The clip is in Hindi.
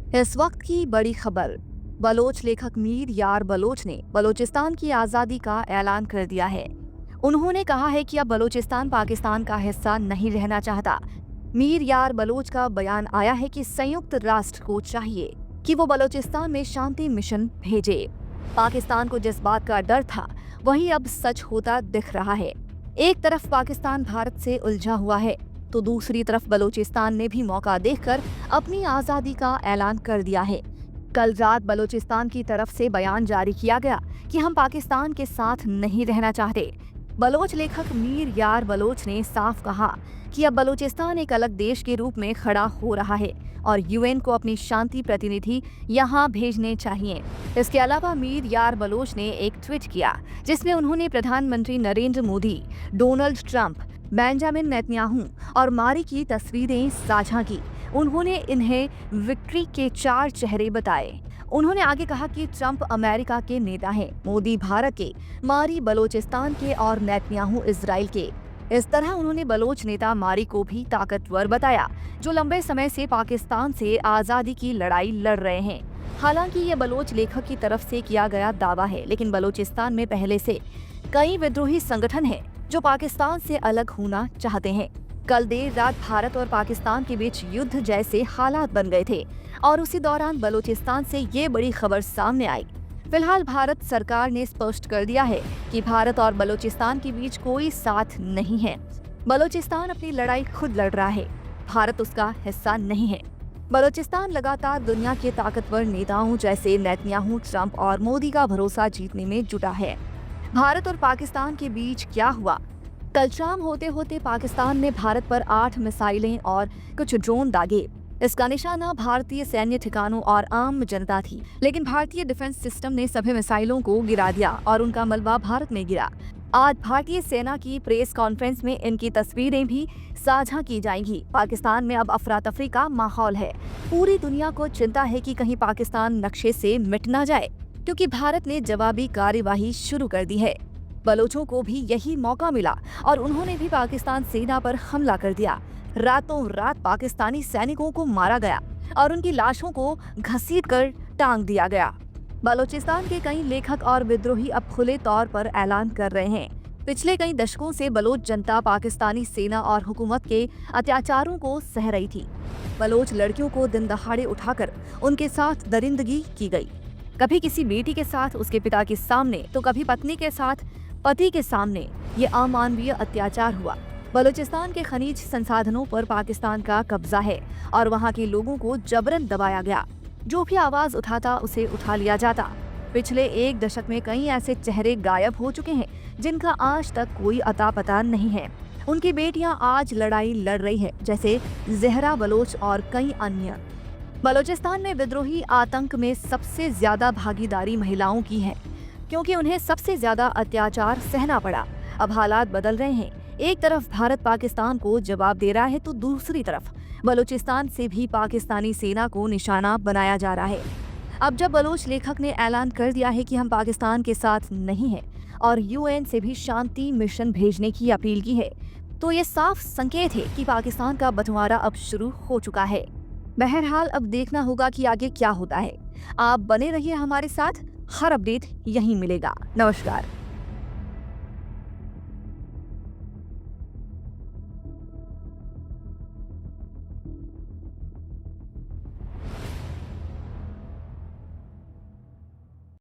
इस वक्त की बड़ी खबर। बलोच लेखक मीर यार बलोच ने बलोचिस्तान की आज़ादी का ऐलान कर दिया है। उन्होंने कहा है कि अब बलोचिस्तान पाकिस्तान का हिस्सा नहीं रहना चाहता। मीर यार बलोच का बयान आया है कि संयुक्त राष्ट्र को चाहिए कि वो बलोचिस्तान में शांति मिशन भेजे। पाकिस्तान को जिस बात का डर था वही अब सच होता दिख रहा है। एक तरफ पाकिस्तान भारत से उलझा हुआ है तो दूसरी तरफ बलोचिस्तान ने भी मौका देखकर अपनी आज़ादी का ऐलान कर दिया है। कल रात बलोचिस्तान की तरफ से बयान जारी किया गया कि हम पाकिस्तान के साथ नहीं रहना चाहते। बलोच लेखक मीर यार बलोच ने साफ कहा कि अब बलोचिस्तान एक अलग देश के रूप में खड़ा हो रहा है और यूएन को अपनी शांति प्रतिनिधि यहाँ भेजने चाहिए। इसके अलावा मीर यार बलोच ने एक ट्वीट किया जिसमें उन्होंने प्रधानमंत्री Narendra Modi, Donald Trump, Benjamin Netanyahu और मारी की तस्वीरें साझा की। उन्होंने इन्हें विक्ट्री के 4 चेहरे बताए। उन्होंने आगे कहा कि ट्रंप अमेरिका के नेता हैं, मोदी भारत के, मारी बलोचिस्तान के और नेतन्याहू इजराइल के। इस तरह उन्होंने बलोच नेता मारी को भी ताकतवर बताया, जो लंबे समय से पाकिस्तान से आज़ादी की लड़ाई लड़ रहे हैं। हालांकि ये बलोच लेखक की तरफ से किया गया दावा है, लेकिन बलोचिस्तान में पहले से कई विद्रोही संगठन हैं जो पाकिस्तान से अलग होना चाहते हैं। कल देर रात भारत और पाकिस्तान के बीच युद्ध जैसे हालात बन गए थे और उसी दौरान बलूचिस्तान से ये बड़ी खबर सामने आई। फिलहाल भारत सरकार ने स्पष्ट कर दिया है कि भारत और बलूचिस्तान के बीच कोई साथ नहीं है। बलूचिस्तान अपनी लड़ाई खुद लड़ रहा है, भारत उसका हिस्सा नहीं है। बलूचिस्तान लगातार दुनिया के ताकतवर नेताओं जैसे नेतन्याहू, ट्रंप और मोदी का भरोसा जीतने में जुटा है। भारत और पाकिस्तान के बीच क्या हुआ? कल शाम होते होते पाकिस्तान ने भारत पर 8 मिसाइलें और कुछ ड्रोन दागे। इसका निशाना भारतीय सैन्य ठिकानों और आम जनता थी, लेकिन भारतीय डिफेंस सिस्टम ने सभी मिसाइलों को गिरा दिया और उनका मलबा भारत में गिरा। आज भारतीय सेना की प्रेस कॉन्फ्रेंस में इनकी तस्वीरें भी साझा की जाएंगी। पाकिस्तान में अब अफरा तफरी का माहौल है। पूरी दुनिया को चिंता है कि कहीं पाकिस्तान नक्शे से मिट ना जाए, क्योंकि भारत ने जवाबी कार्यवाही शुरू कर दी है। बलोचों को भी यही मौका मिला और उन्होंने भी पाकिस्तान सेना पर हमला कर दिया। रातों रात पाकिस्तानी सैनिकों को मारा गया और उनकी लाशों को घसीटकर टांग दिया गया। बलोचिस्तान के कई लेखक और विद्रोही अब खुले तौर पर ऐलान कर रहे हैं। पिछले कई दशकों से बलोच जनता पाकिस्तानी सेना और हुकूमत के अत्याचारों को सह रही थी। बलोच लड़कियों को दिन दहाड़े उठाकर उनके साथ दरिंदगी की गई। कभी किसी बेटी के साथ उसके पिता के सामने, तो कभी पत्नी के साथ पति के सामने। ये अमानवीय अत्याचार हुआ। बलूचिस्तान के खनिज संसाधनों पर पाकिस्तान का कब्जा है और वहाँ के लोगों को जबरन दबाया गया। जो भी आवाज उठाता उसे उठा लिया जाता। पिछले 1 दशक में कई ऐसे चेहरे गायब हो चुके हैं जिनका आज तक कोई अता पता नहीं है। उनकी बेटियां आज लड़ाई लड़ रही है, जैसे जहरा बलोच और कई अन्य। बलूचिस्तान में विद्रोही आतंक में सबसे ज्यादा भागीदारी महिलाओं की है, क्योंकि उन्हें सबसे ज्यादा अत्याचार सहना पड़ा। अब हालात बदल रहे हैं। एक तरफ भारत पाकिस्तान को जवाब दे रहा है तो दूसरी तरफ बलूचिस्तान से भी पाकिस्तानी सेना को निशाना बनाया जा रहा है। अब जब बलोच लेखक ने ऐलान कर दिया है कि हम पाकिस्तान के साथ नहीं हैं और यूएन से भी शांति मिशन भेजने की अपील की है, तो ये साफ संकेत है कि पाकिस्तान का बंटवारा अब शुरू हो चुका है। बहरहाल अब देखना होगा कि आगे क्या होता है। आप बने रहिए हमारे साथ, हर अपडेट यहीं मिलेगा। नमस्कार।